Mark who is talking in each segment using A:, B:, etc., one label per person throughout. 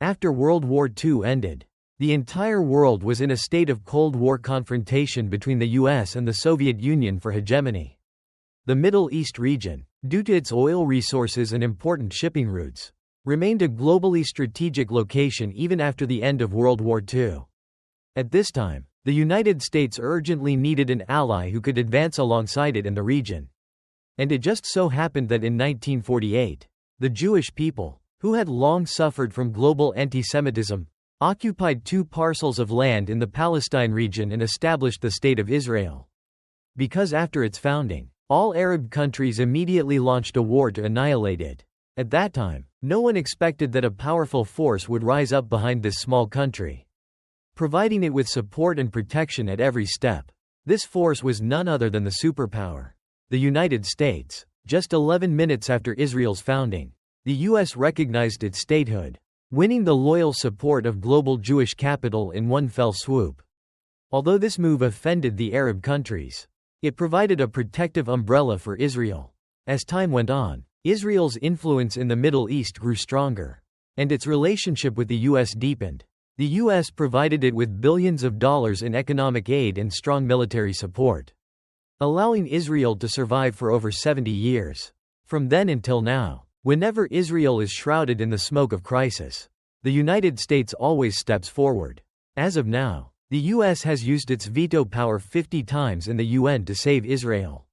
A: After World War II ended, the entire world was in a state of Cold War confrontation between the US and the Soviet Union for hegemony. The Middle East region, due to its oil resources and important shipping routes, remained a globally strategic location even after the end of World War II. At this time, the United States urgently needed an ally who could advance alongside it in the region. And it just so happened that in 1948, the Jewish people, who had long suffered from global anti-Semitism, occupied 2 parcels of land in the Palestine region and established the State of Israel. Because after its founding, all Arab countries immediately launched a war to annihilate it. At that time, no one expected that a powerful force would rise up behind this small country, providing it with support and protection at every step. This force was none other than the superpower, the United States. Just 11 minutes after Israel's founding, the U.S. recognized its statehood, winning the loyal support of global Jewish capital in one fell swoop. Although this move offended the Arab countries, it provided a protective umbrella for Israel. As time went on, Israel's influence in the Middle East grew stronger, and its relationship with the U.S. deepened. The U.S. provided it with billions of dollars in economic aid and strong military support, allowing Israel to survive for over 70 years. From then until now, whenever Israel is shrouded in the smoke of crisis, the United States always steps forward. As of now, the U.S. has used its veto power 50 times in the UN to save Israel,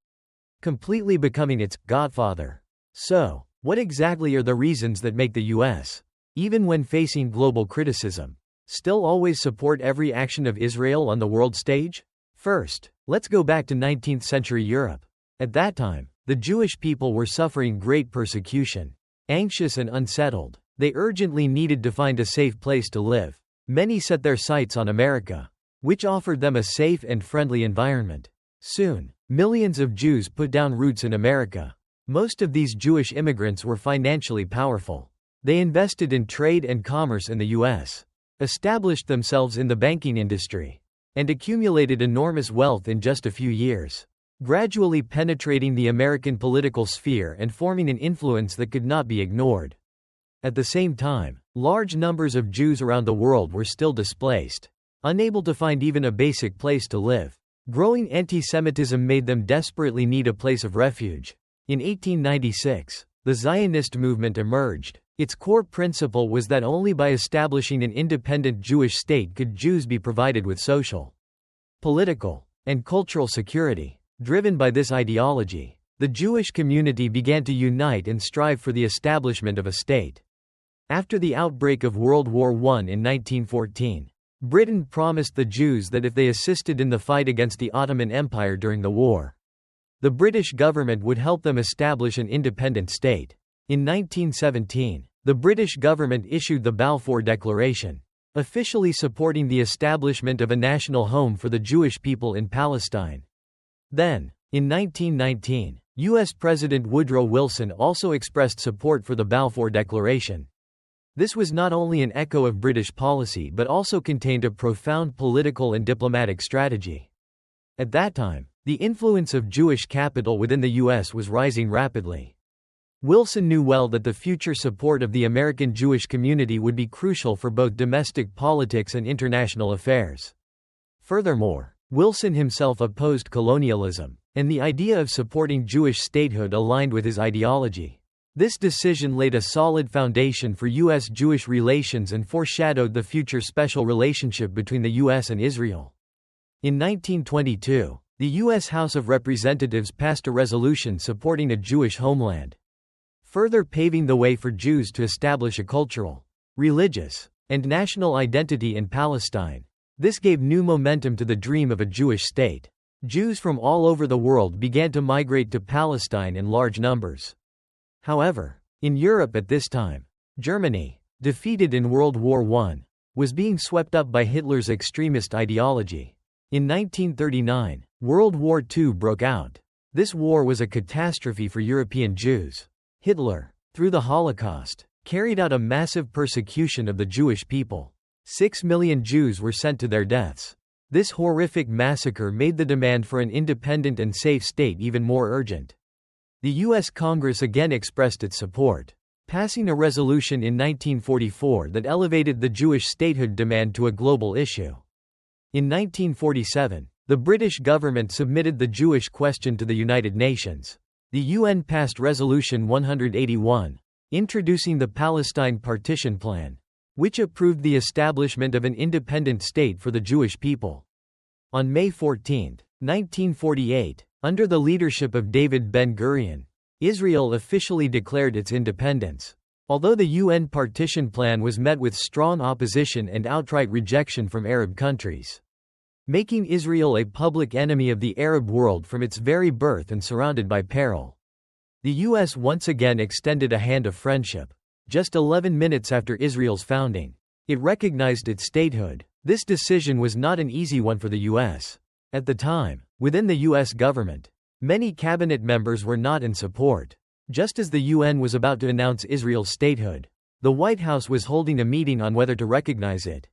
A: completely becoming its godfather. So, what exactly are the reasons that make the U.S., even when facing global criticism, still always support every action of Israel on the world stage? First, let's go back to 19th century Europe. At that time, the Jewish people were suffering great persecution. Anxious and unsettled, they urgently needed to find a safe place to live. Many set their sights on America, which offered them a safe and friendly environment. Soon, millions of Jews put down roots in America. Most of these Jewish immigrants were financially powerful. They invested in trade and commerce in the U.S., established themselves in the banking industry, and accumulated enormous wealth in just a few years, gradually penetrating the American political sphere and forming an influence that could not be ignored. At the same time, large numbers of Jews around the world were still displaced, unable to find even a basic place to live. Growing anti-Semitism made them desperately need a place of refuge. In 1896, the Zionist movement emerged. Its core principle was that only by establishing an independent Jewish state could Jews be provided with social, political, and cultural security. Driven by this ideology, the Jewish community began to unite and strive for the establishment of a state. After the outbreak of World War I in 1914, Britain promised the Jews that if they assisted in the fight against the Ottoman Empire during the war, the British government would help them establish an independent state. In 1917, the British government issued the Balfour Declaration, officially supporting the establishment of a national home for the Jewish people in Palestine. Then, in 1919, U.S. President Woodrow Wilson also expressed support for the Balfour Declaration. This was not only an echo of British policy but also contained a profound political and diplomatic strategy. At that time, the influence of Jewish capital within the U.S. was rising rapidly. Wilson knew well that the future support of the American Jewish community would be crucial for both domestic politics and international affairs. Furthermore, Wilson himself opposed colonialism, and the idea of supporting Jewish statehood aligned with his ideology. This decision laid a solid foundation for U.S.-Jewish relations and foreshadowed the future special relationship between the U.S. and Israel. In 1922, the U.S. House of Representatives passed a resolution supporting a Jewish homeland, further paving the way for Jews to establish a cultural, religious, and national identity in Palestine. This gave new momentum to the dream of a Jewish state. Jews from all over the world began to migrate to Palestine in large numbers. However, in Europe at this time, Germany, defeated in World War I, was being swept up by Hitler's extremist ideology. In 1939, World War II broke out. This war was a catastrophe for European Jews. Hitler, through the Holocaust, carried out a massive persecution of the Jewish people. 6 million Jews were sent to their deaths. This horrific massacre made the demand for an independent and safe state even more urgent. The U.S. Congress again expressed its support, passing a resolution in 1944 that elevated the Jewish statehood demand to a global issue. In 1947, the British government submitted the Jewish question to the United Nations. The UN passed Resolution 181, introducing the Palestine Partition Plan, which approved the establishment of an independent state for the Jewish people. On May 14, 1948, under the leadership of David Ben-Gurion, Israel officially declared its independence. Although the UN partition plan was met with strong opposition and outright rejection from Arab countries, making Israel a public enemy of the Arab world from its very birth and surrounded by peril. The U.S. once again extended a hand of friendship. Just 11 minutes after Israel's founding, it recognized its statehood. This decision was not an easy one for the U.S. At the time, within the U.S. government, many cabinet members were not in support. Just as the UN was about to announce Israel's statehood, the White House was holding a meeting on whether to recognize it.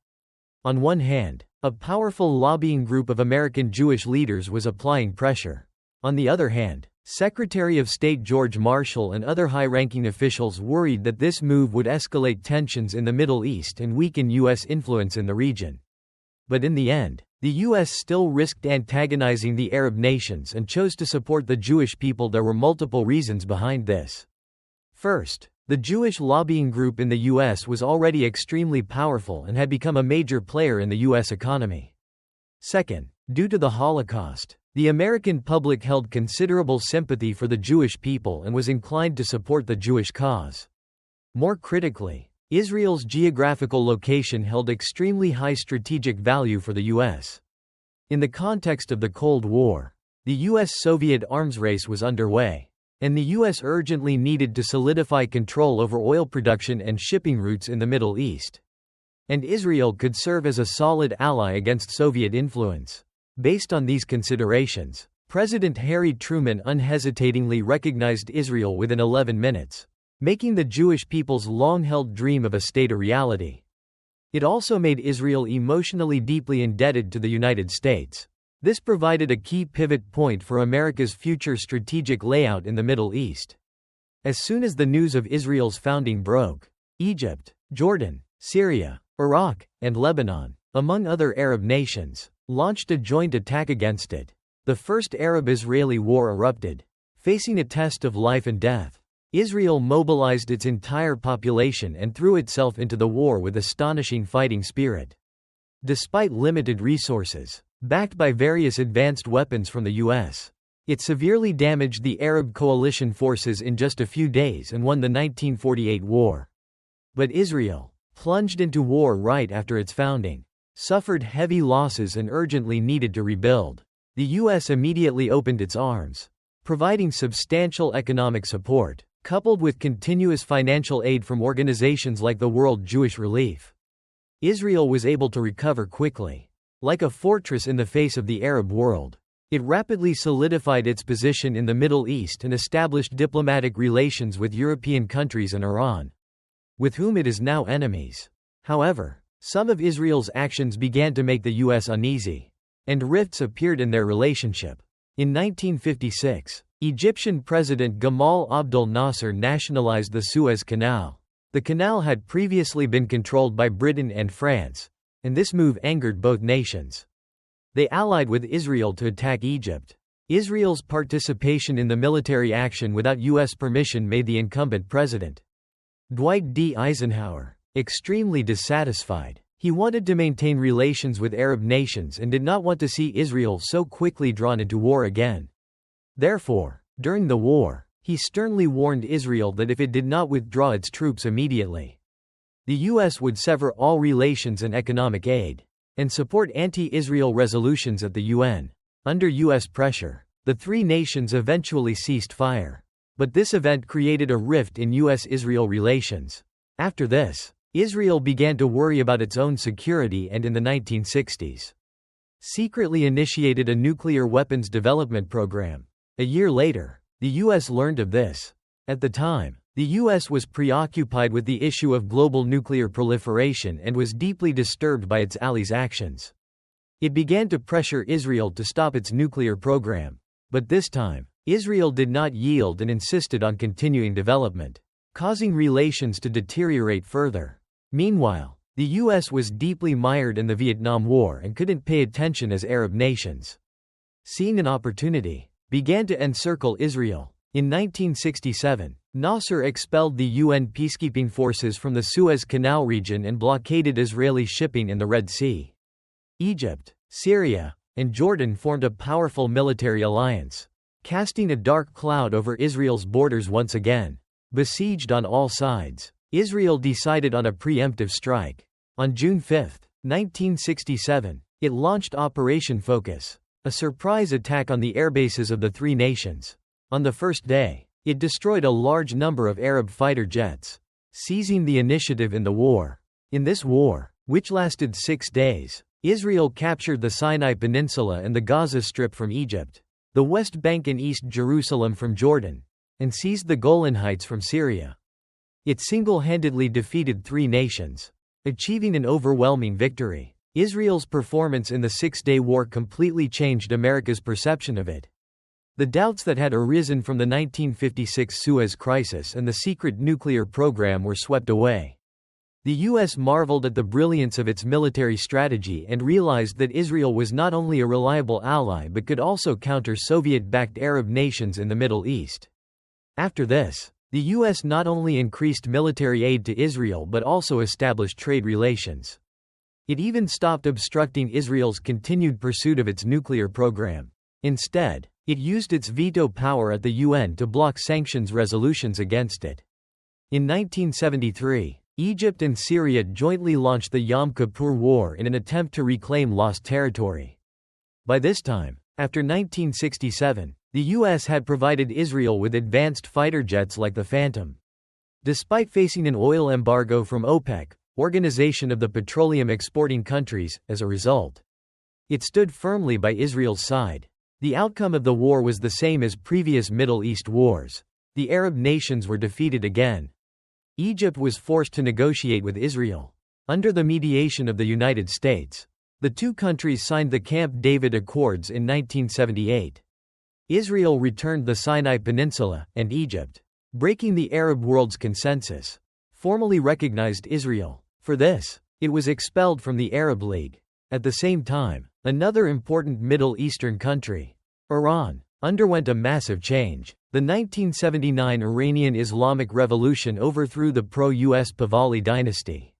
A: On one hand, a powerful lobbying group of American Jewish leaders was applying pressure. On the other hand, Secretary of State George Marshall and other high-ranking officials worried that this move would escalate tensions in the Middle East and weaken U.S. influence in the region. But in the end, the U.S. still risked antagonizing the Arab nations and chose to support the Jewish people. There were multiple reasons behind this. First, the Jewish lobbying group in the U.S. was already extremely powerful and had become a major player in the U.S. economy. Second, due to the Holocaust, the American public held considerable sympathy for the Jewish people and was inclined to support the Jewish cause. More critically, Israel's geographical location held extremely high strategic value for the U.S. In the context of the Cold War, the U.S.-Soviet arms race was underway, and the U.S. urgently needed to solidify control over oil production and shipping routes in the Middle East. And Israel could serve as a solid ally against Soviet influence. Based on these considerations, President Harry Truman unhesitatingly recognized Israel within 11 minutes, making the Jewish people's long-held dream of a state a reality. It also made Israel emotionally deeply indebted to the United States. This provided a key pivot point for America's future strategic layout in the Middle East. As soon as the news of Israel's founding broke, Egypt, Jordan, Syria, Iraq, and Lebanon, among other Arab nations, launched a joint attack against it. The First Arab-Israeli War erupted. Facing a test of life and death, Israel mobilized its entire population and threw itself into the war with astonishing fighting spirit. Despite limited resources, backed by various advanced weapons from the U.S., it severely damaged the Arab coalition forces in just a few days and won the 1948 war. But Israel, plunged into war right after its founding, suffered heavy losses and urgently needed to rebuild. The U.S. immediately opened its arms, providing substantial economic support, coupled with continuous financial aid from organizations like the World Jewish Relief. Israel was able to recover quickly. Like a fortress in the face of the Arab world, it rapidly solidified its position in the Middle East and established diplomatic relations with European countries and Iran, with whom it is now enemies. However, some of Israel's actions began to make the U.S. uneasy, and rifts appeared in their relationship. In 1956, Egyptian President Gamal Abdel Nasser nationalized the Suez Canal. The canal had previously been controlled by Britain and France, and this move angered both nations. They allied with Israel to attack Egypt. Israel's participation in the military action without U.S. permission made the incumbent president, Dwight D. Eisenhower, extremely dissatisfied. He wanted to maintain relations with Arab nations and did not want to see Israel so quickly drawn into war again. Therefore, during the war, he sternly warned Israel that if it did not withdraw its troops immediately, the U.S. would sever all relations and economic aid, and support anti-Israel resolutions at the UN. Under U.S. pressure, the three nations eventually ceased fire. But this event created a rift in U.S.-Israel relations. After this, Israel began to worry about its own security and in the 1960s, secretly initiated a nuclear weapons development program. A year later, the U.S. learned of this. At the time, the U.S. was preoccupied with the issue of global nuclear proliferation and was deeply disturbed by its allies' actions. It began to pressure Israel to stop its nuclear program. But this time, Israel did not yield and insisted on continuing development. causing relations to deteriorate further. Meanwhile, the U.S. was deeply mired in the Vietnam War and couldn't pay attention as Arab nations, seeing an opportunity, began to encircle Israel. In 1967, Nasser expelled the UN peacekeeping forces from the Suez Canal region and blockaded Israeli shipping in the Red Sea. Egypt, Syria, and Jordan formed a powerful military alliance, casting a dark cloud over Israel's borders once again. Besieged on all sides, Israel decided on a preemptive strike. On June 5, 1967, it launched Operation Focus, a surprise attack on the airbases of the three nations. On the first day, it destroyed a large number of Arab fighter jets, seizing the initiative in the war. In this war, which lasted 6 days, Israel captured the Sinai Peninsula and the Gaza Strip from Egypt, the West Bank and East Jerusalem from Jordan, and seized the Golan Heights from Syria. It single-handedly defeated three nations, achieving an overwhelming victory. Israel's performance in the Six-Day War completely changed America's perception of it. The doubts that had arisen from the 1956 Suez Crisis and the secret nuclear program were swept away. The U.S. marveled at the brilliance of its military strategy and realized that Israel was not only a reliable ally but could also counter Soviet-backed Arab nations in the Middle East. After this, the U.S. not only increased military aid to Israel but also established trade relations. It even stopped obstructing Israel's continued pursuit of its nuclear program. Instead, it used its veto power at the UN to block sanctions resolutions against it. In 1973, Egypt and Syria jointly launched the Yom Kippur War in an attempt to reclaim lost territory. By this time, after 1967, the U.S. had provided Israel with advanced fighter jets like the Phantom. Despite facing an oil embargo from OPEC, Organization of the Petroleum Exporting Countries, as a result, it stood firmly by Israel's side. The outcome of the war was the same as previous Middle East wars. The Arab nations were defeated again. Egypt was forced to negotiate with Israel. Under the mediation of the United States, the two countries signed the Camp David Accords in 1978. Israel returned the Sinai Peninsula, and Egypt, breaking the Arab world's consensus, formally recognized Israel. For this, it was expelled from the Arab League. At the same time, another important Middle Eastern country, Iran, underwent a massive change. The 1979 Iranian Islamic Revolution overthrew the pro-US Pahlavi dynasty.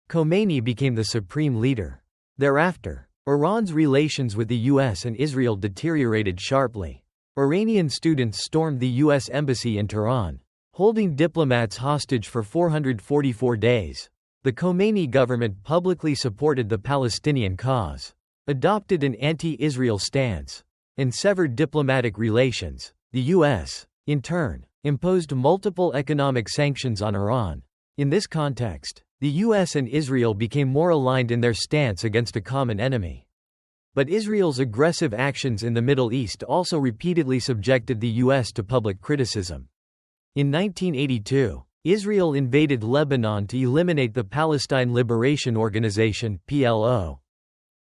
A: Khomeini became the supreme leader. Thereafter, Iran's relations with the US and Israel deteriorated sharply. Iranian students stormed the US embassy in Tehran, holding diplomats hostage for 444 days. The Khomeini government publicly supported the Palestinian cause, adopted an anti-Israel stance, and severed diplomatic relations. The U.S., in turn, imposed multiple economic sanctions on Iran. In this context, the U.S. and Israel became more aligned in their stance against a common enemy. But Israel's aggressive actions in the Middle East also repeatedly subjected the U.S. to public criticism. In 1982, Israel invaded Lebanon to eliminate the Palestine Liberation Organization (PLO),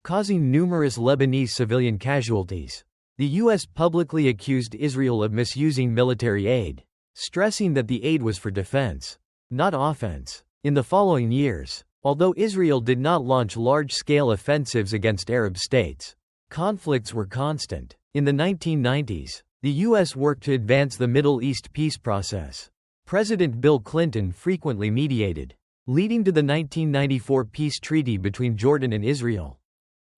A: causing numerous Lebanese civilian casualties. The U.S. publicly accused Israel of misusing military aid, stressing that the aid was for defense, not offense. In the following years, although Israel did not launch large-scale offensives against Arab states, conflicts were constant. In the 1990s, the U.S. worked to advance the Middle East peace process. President Bill Clinton frequently mediated, leading to the 1994 peace treaty between Jordan and Israel.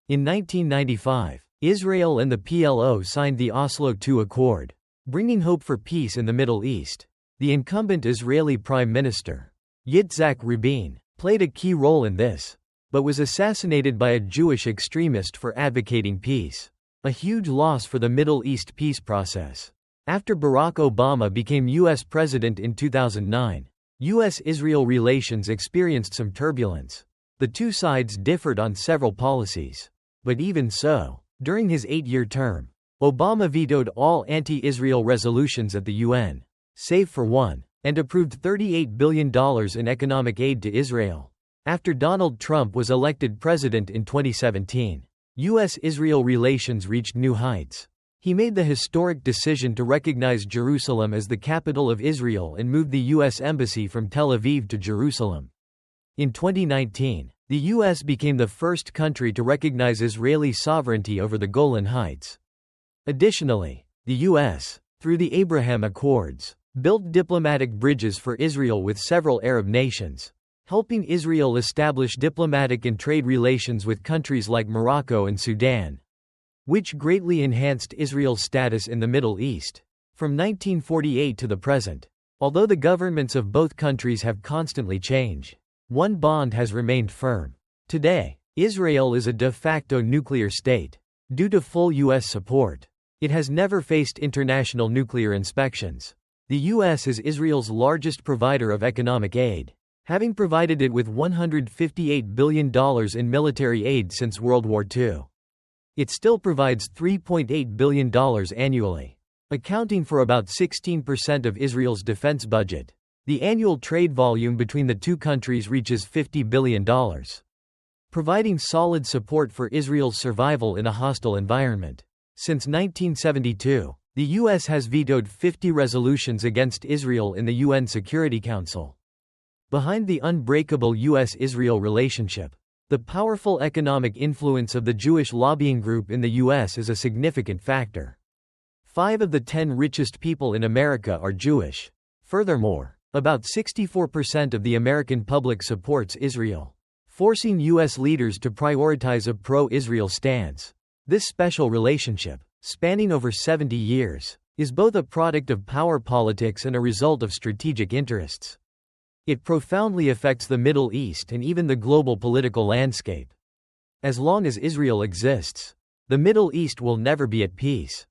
A: In 1995, Israel and the PLO signed the Oslo II Accord, bringing hope for peace in the Middle East. The incumbent Israeli Prime Minister, Yitzhak Rabin, played a key role in this, but was assassinated by a Jewish extremist for advocating peace, a huge loss for the Middle East peace process. After Barack Obama became U.S. President in 2009, U.S.-Israel relations experienced some turbulence. The two sides differed on several policies. But even so, during his 8-year term, Obama vetoed all anti-Israel resolutions at the UN, save for one, and approved $38 billion in economic aid to Israel. After Donald Trump was elected president in 2017, U.S.-Israel relations reached new heights. He made the historic decision to recognize Jerusalem as the capital of Israel and moved the U.S. Embassy from Tel Aviv to Jerusalem. In 2019, the U.S. became the first country to recognize Israeli sovereignty over the Golan Heights. Additionally, the U.S., through the Abraham Accords, built diplomatic bridges for Israel with several Arab nations, helping Israel establish diplomatic and trade relations with countries like Morocco and Sudan, which greatly enhanced Israel's status in the Middle East. From 1948 to the present, although the governments of both countries have constantly changed, one bond has remained firm. Today, Israel is a de facto nuclear state. Due to full U.S. support, it has never faced international nuclear inspections. The U.S. is Israel's largest provider of economic aid, having provided it with $158 billion in military aid since World War II. It still provides $3.8 billion annually, accounting for about 16% of Israel's defense budget. The annual trade volume between the two countries reaches $50 billion, providing solid support for Israel's survival in a hostile environment. Since 1972, the U.S. has vetoed 50 resolutions against Israel in the UN Security Council. Behind the unbreakable U.S.-Israel relationship, the powerful economic influence of the Jewish lobbying group in the U.S. is a significant factor. 5 of the 10 richest people in America are Jewish. Furthermore, about 64% of the American public supports Israel, forcing U.S. leaders to prioritize a pro-Israel stance. This special relationship, spanning over 70 years, is both a product of power politics and a result of strategic interests. It profoundly affects the Middle East and even the global political landscape. As long as Israel exists, the Middle East will never be at peace.